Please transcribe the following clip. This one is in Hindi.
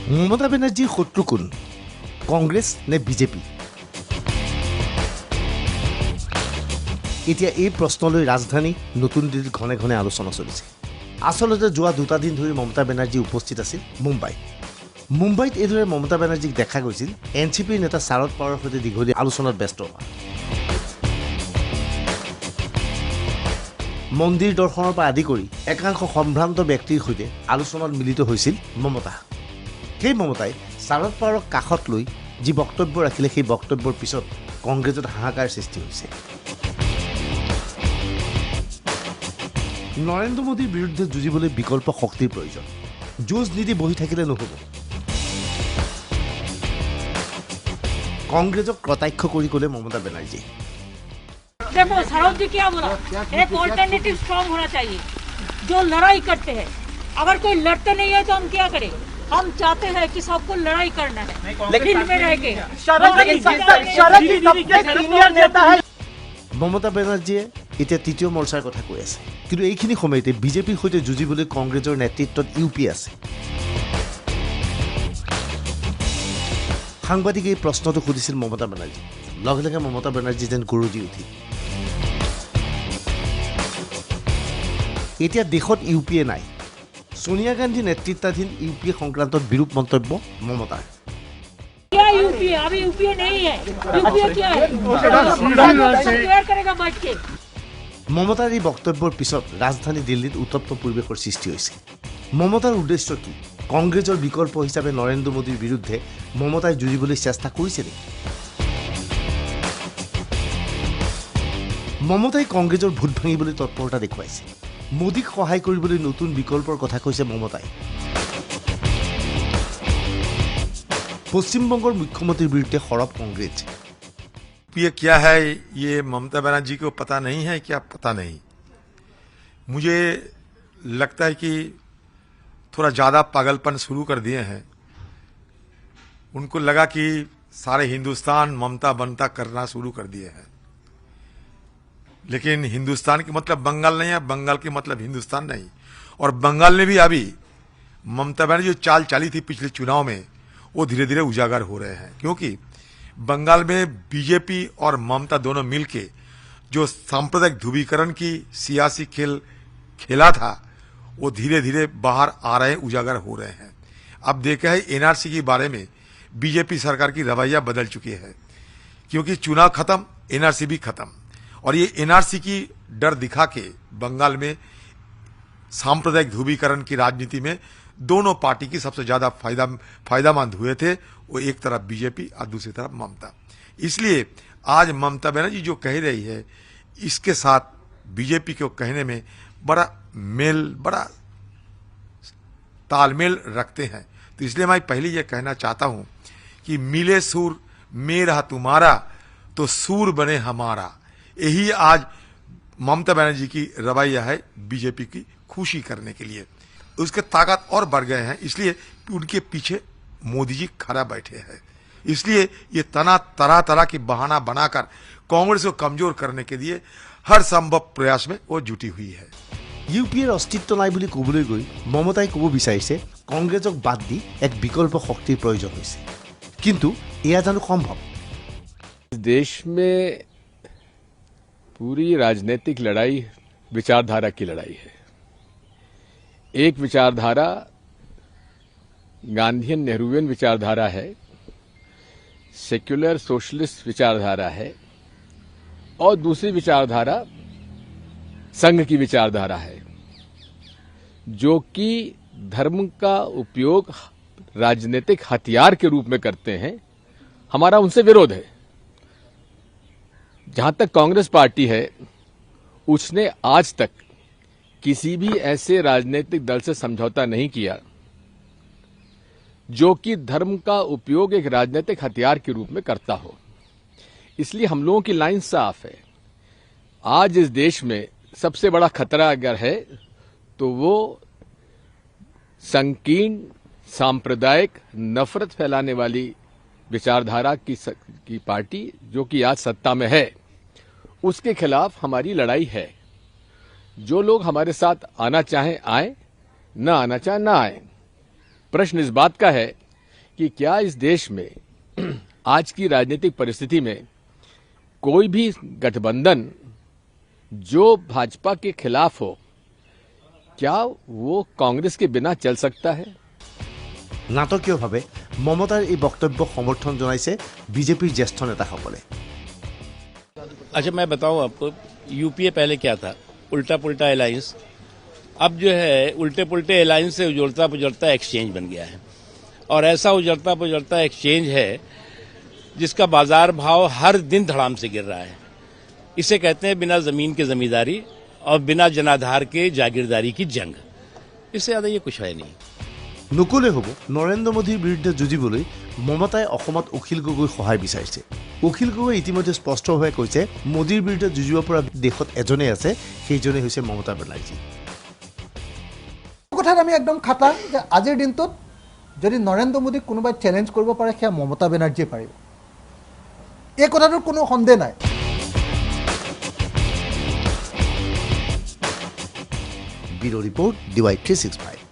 মমতা বেনার্জিৰ শত্ৰু কোন, কংগ্ৰেছ নে বিজেপি? এতিয়া এই প্ৰশ্নলৈ ৰাজধানী নতুন দিল্লীত ঘনে ঘনে আলোচনা চলিছে। আচলতে যোৱা 2 দিন ধৰি মমতা বেনাৰ্জী উপস্থিত আছিল মুম্বাইত এইদৰে মমতা বেনাৰ্জীক দেখা গৈছিল এনচিপিৰ নেতা শাৰদ পাৱাৰৰ সৈতে দীঘলীয়া আলোচনাত ব্যস্ত হোৱা। মন্দিৰ দৰ্শনৰ পৰা আদি কৰি একাংশ সম্ভ্ৰান্ত ব্যক্তিৰ সৈতে আলোচনাত মিলিত হৈছিল মমতা। সেই মমতাই শাৰদ পাৱাৰক কাষত লৈ যি বক্তব্য ৰাখিলে, সেই বক্তব্যৰ পিছত কংগ্ৰেছত হাহাকাৰ সৃষ্টি হৈছে। নৰেন্দ্ৰ মোদীৰ বিৰুদ্ধে যুঁজিবলৈ বিকল্প শক্তিৰ প্ৰয়োজন। যুঁজ নিদি বহি থাকিলে নহ'ব। কংগ্ৰেছক কটাক্ষ কৰি ক'লে মমতা বেনাৰ্জীয়ে। देखो सरोज जी क्या बोला, एक ऑल्टरनेटिव स्ट्रॉन्ग होना चाहिए जो लड़ाई करते हैं। अगर कोई लड़ते नहीं है तो हम क्या करें? हम चाहते हैं कि सबको लड़ाई करना है, लेकिन में रह के মমতা বেনাৰ্জীয়ে এতিয়া তৃতীয় মৰ্চাৰ কথা কৈ আছে, কিন্তু এইখিনি সময়তে বিজেপিৰ সৈতে যুঁজিবলৈ কংগ্ৰেছৰ নেতৃত্বত ইউপি আছে। সাংবাদিকে এই প্ৰশ্নটো সুধিছিল মমতা বেনাৰ্জী। লগে লগে মমতা বেনাৰ্জী যেন গৰুজি উঠিল। এতিয়া দেশত ইউপিএ নাই। সোনিয়া গান্ধী নেতৃত্বাধীন ইউপিএ সংক্ৰান্তত বিৰূপ মন্তব্য মমতাৰ। क्या यूपीए? अभी यूपीए नहीं है। यूपीए क्या है? करेगा बैठ के। মমতাৰ এই বক্তব্যৰ পিছত ৰাজধানী দিল্লীত উত্তপ্ত পৰিৱেশৰ সৃষ্টি হৈছে। মমতাৰ উদ্দেশ্য কি? কংগ্ৰেছৰ বিকল্প হিচাপে নৰেন্দ্ৰ মোদীৰ বিৰুদ্ধে মমতাই যুঁজিবলৈ চেষ্টা কৰিছে নেকি? মমতাই কংগ্ৰেছৰ ভোট ভাঙিবলৈ তৎপৰতা দেখুৱাইছে। মোদীক সহায় কৰিবলৈ নতুন বিকল্পৰ কথা কৈছে মমতাই। পশ্চিমবংগৰ মুখ্যমন্ত্ৰীৰ বিৰুদ্ধে সৰব কংগ্ৰেছ। ये क्या है, ये ममता बनर्जी को पता नहीं है, क्या पता नहीं। मुझे लगता है कि थोड़ा ज़्यादा पागलपन शुरू कर दिए हैं। उनको लगा कि सारे हिंदुस्तान ममता बनता करना शुरू कर दिए हैं, लेकिन हिंदुस्तान के मतलब बंगाल नहीं है, बंगाल के मतलब हिंदुस्तान नहीं। और बंगाल में भी अभी ममता बनर्जी जो चाल चाली थी पिछले चुनाव में, वो धीरे धीरे उजागर हो रहे हैं, क्योंकि बंगाल में बीजेपी और ममता दोनों मिलके जो सांप्रदायिक ध्रुवीकरण की सियासी खेल खेला था, वो धीरे धीरे बाहर आ रहे, उजागर हो रहे हैं। अब देखा है एनआरसी के बारे में बीजेपी सरकार की रवैया बदल चुकी है, क्योंकि चुनाव खत्म, एनआरसी भी खत्म। और ये एनआरसी की डर दिखा के बंगाल में सांप्रदायिक ध्रुवीकरण की राजनीति में दोनों पार्टी की सबसे ज्यादा फायदामंद हुए थे, वो एक तरफ बीजेपी और दूसरी तरफ ममता। इसलिए आज ममता बनर्जी जो कह रही है, इसके साथ बीजेपी को कहने में बड़ा तालमेल रखते हैं। तो इसलिए मैं पहले ये कहना चाहता हूं कि मिले सुर में रहा तुम्हारा तो सूर बने हमारा। यही आज ममता बनर्जी की रवैया है बीजेपी की खुशी करने के लिए। उसके ताकत और बढ़ गए हैं, इसलिए उनके पीछे मोदी जी खड़ा बैठे हैं। इसलिए ये तरह तरह की बहाना बनाकर कांग्रेस को कमजोर करने के लिए हर संभव प्रयास में वो जुटी हुई है। ইউপিএৰ অস্তিত্ব নাই বুলি ক'বলৈ গৈ মমতাই ক'ব বিচাৰিছে কংগ্ৰেছক বাদ দি এক বিকল্প শক্তিৰ প্ৰয়োজন হৈছে, কিন্তু এয়া জানো সম্ভৱ? देश में पूरी राजनीतिक लड़ाई विचारधारा की लड़ाई है। एक विचारधारा गांधीयन नेहरूवियन विचारधारा है, सेक्युलर सोशलिस्ट विचारधारा है, और दूसरी विचारधारा संघ की विचारधारा है, जो कि धर्म का उपयोग राजनीतिक हथियार के रूप में करते हैं। हमारा उनसे विरोध है। जहां तक कांग्रेस पार्टी है, उसने आज तक किसी भी ऐसे राजनीतिक दल से समझौता नहीं किया जो कि धर्म का उपयोग एक राजनीतिक हथियार के रूप में करता हो। इसलिए हम लोगों की लाइन साफ है। आज इस देश में सबसे बड़ा खतरा अगर है तो वो संकीर्ण सांप्रदायिक नफरत फैलाने वाली विचारधारा की पार्टी जो कि आज सत्ता में है, उसके खिलाफ हमारी लड़ाई है। जो लोग हमारे साथ आना चाहें आए, न आना चाहें न आए। प्रश्न इस बात का है कि क्या इस देश में आज की राजनीतिक परिस्थिति में कोई भी गठबंधन जो भाजपा के खिलाफ हो, क्या वो कांग्रेस के बिना चल सकता है? নাটকীয়ভাৱে মমতাৰ এই বক্তব্যক সমৰ্থন জনাইছে বিজেপিৰ জ্যেষ্ঠ নেতাসকলে। अच्छा मैं बताऊं आपको, यूपीए पहले क्या था? उल्टा पुल्टा अलायंस। अब जो है उल्टे पुल्टे अलायंस से उजड़ता पुजड़ता एक्सचेंज बन गया है, और ऐसा उजड़ता पुजड़ता एक्सचेंज है जिसका बाजार भाव हर दिन धड़ाम से गिर रहा है। इसे कहते हैं बिना जमीन के जमींदारी और बिना जनाधार के जागीरदारी की जंग। इससे ज्यादा ये कुछ है नहीं। নকলে হ'ব নৰেন্দ্ৰ মোদীৰ বিৰুদ্ধে যুঁজিবলৈ মমতাই অসমত অখিল গগৈৰ সহায় বিচাৰিছে। অখিল গগৈ ইতিমধ্যে স্পষ্টভাৱে কৈছে মোদীৰ বিৰুদ্ধে যুঁজিব পৰা দেশত এজনেই আছে, সেইজনেই হৈছে মমতা বেনাৰ্জী। কথাত আমি একদম খাটা যে আজিৰ দিনটোত যদি নৰেন্দ্ৰ মোদীক কোনোবাই চেলেঞ্জ কৰিব পাৰে সেয়া মমতা বেনাৰ্জীয়ে পাৰিব, এই কথাটোৰ কোনো সন্দেহ নাই। Bureau report DY 365।